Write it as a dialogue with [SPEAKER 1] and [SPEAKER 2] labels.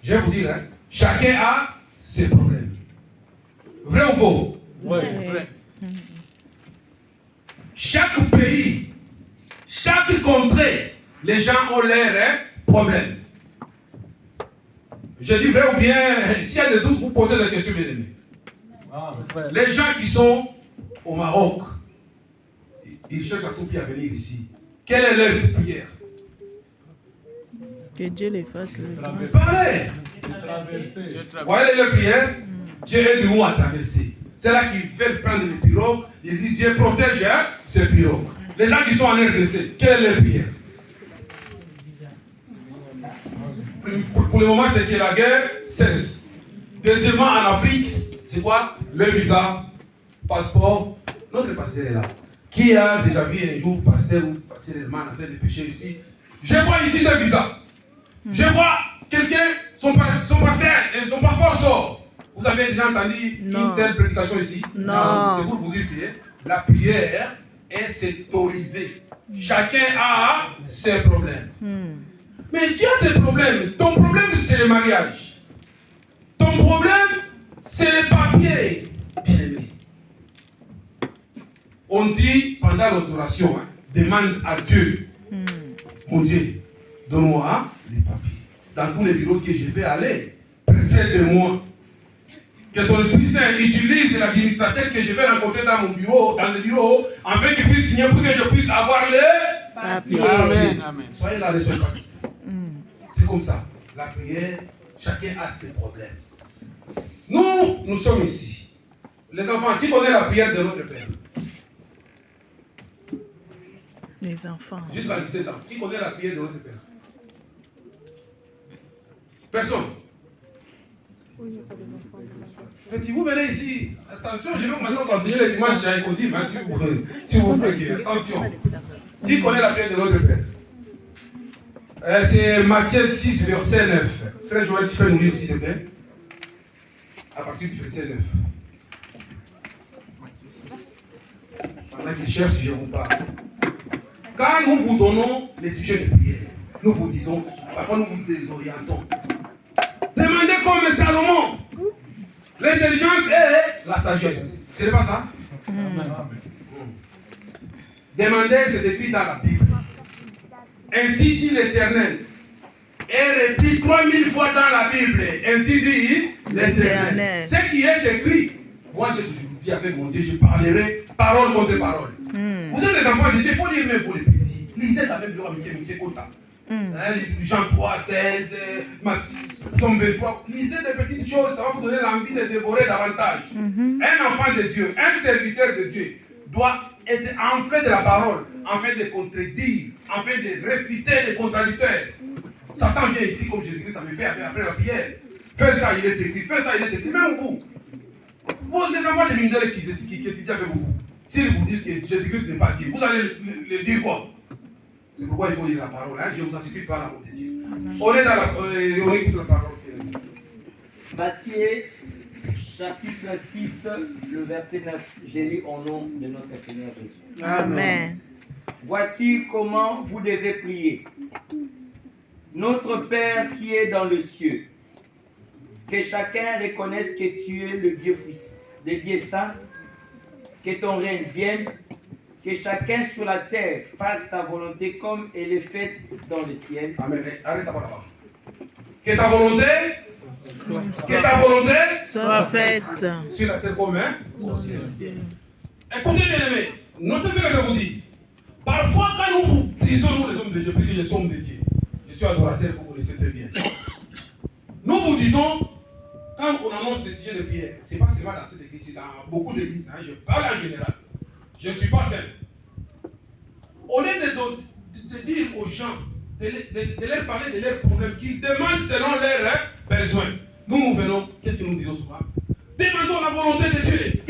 [SPEAKER 1] Je vais vous dire, hein, chacun a ses problèmes. Vrai ou faux?
[SPEAKER 2] Oui, vrai.
[SPEAKER 1] Chaque pays, chaque contrée, les gens ont leurs problèmes. Je dis vrai ou bien, s'il y a des doutes, vous posez des questions, bien aimés. Les gens qui sont au Maroc, ils cherchent à tout prix à venir ici. Quelle est leur prière?
[SPEAKER 3] Que Dieu les fasse.
[SPEAKER 1] Parlez! Voyez leur prière? Dieu aide-nous à traverser. C'est là qu'ils veulent prendre les pirogues. Ils disent Dieu protège ces pirogues. Les gens qui sont en RDC, quelle est leur prière? Pour le moment, c'est que la guerre cesse. Deuxièmement, en Afrique, c'est quoi? Le visa, passeport. Notre pasteur est là. Qui a déjà vu un jour pasteur ou pasteur Elman en train de pécher ici? Je vois ici des visas. Je vois quelqu'un, son pasteur et son passeport sort. Vous avez déjà entendu une telle prédication ici?
[SPEAKER 3] Non.
[SPEAKER 1] C'est pour vous dire que la prière est sectorisée. Chacun a ses problèmes. Mais tu as des problèmes. Ton problème, c'est le mariage. Ton problème, c'est les papiers. Bien aimé. On dit pendant l'adoration, demande à Dieu. Mon Dieu, donne-moi les papiers. Dans tous les bureaux que je vais aller, précède-moi. Que ton Esprit Saint utilise l'administrateur que je vais rencontrer dans mon bureau, dans le bureau, afin qu'il puisse signer pour que je puisse avoir les papiers. Amen. Soyez là, les soyez pas. C'est comme ça. La prière, chacun a ses problèmes. Nous sommes ici. Les enfants, qui connaît la prière de notre Père?
[SPEAKER 3] Les enfants.
[SPEAKER 1] Jusqu'à 17 ans. Qui connaît la prière de notre Père? Personne. Petit, vous venez ici. Attention, je vais commencer à enseigner les dimanches à Écodime, si vous voulez. Attention. Qui connaît la prière de notre Père? C'est Matthieu 6, verset 9. Frère Joël, tu peux nous lire s'il te plaît? À partir du verset 9. Pendant qu'il cherche, je vous parle. Quand nous vous donnons les sujets de prière, nous vous disons, parfois nous vous désorientons. Demandez comme Salomon. L'intelligence et la sagesse. Ce n'est pas ça? Demandez, c'est écrit dans la Bible. Ainsi dit l'Éternel. Et repris 3000 fois dans la Bible. Ainsi dit l'Éternel. Ce qui est écrit. Moi, je vous dis avec mon Dieu, je parlerai parole contre parole. Vous êtes des enfants de Dieu, il faut lire même pour les petits. Lisez avec le roi Mickey Kota. Jean 3, 16, Somme 23. Lisez des petites choses, ça va vous donner l'envie de dévorer davantage. Un enfant de Dieu, un serviteur de Dieu, doit être enflé de la parole, afin de contredire, afin de réfuter les contradicteurs. Satan vient ici comme Jésus-Christ avait fait après la prière. Fais ça, il est écrit. Fais ça, il est écrit. Même vous, les enfants de Mindel qui étudient avec vous, s'ils vous disent que Jésus-Christ n'est pas Dieu, vous allez le dire quoi? C'est pourquoi il faut lire la parole. Hein? Je vous en supplie par l'amour de Dieu. On est dans la, on écoute la parole.
[SPEAKER 4] Matthieu, chapitre 6, le verset 9. Je lis au nom de notre Seigneur Jésus.
[SPEAKER 3] Amen.
[SPEAKER 4] Voici comment vous devez prier. Notre Père qui est dans le ciel, que chacun reconnaisse que tu es le Dieu puissant, le Dieu saint, que ton règne vienne, que chacun sur la terre fasse ta volonté comme elle est faite dans le ciel.
[SPEAKER 1] Amen. Arrête là-bas. Que ta volonté,
[SPEAKER 3] soit faite
[SPEAKER 1] sur la terre comme au ciel. Écoutez bien aimés, notez ce que je vous dis. Parfois quand nous disons nous les hommes de Dieu, puis que je suis homme de Dieu, je suis adorateur, vous connaissez très bien. Nous vous disons, quand on annonce des sujets de prière, ce n'est pas seulement dans cette église, c'est dans beaucoup d'églises, hein, je parle en général. Je ne suis pas seul. Au lieu de dire aux gens, de leur parler de leurs problèmes, qu'ils demandent selon leurs besoins, nous venons, qu'est-ce que nous disons souvent? Demandons la volonté de Dieu.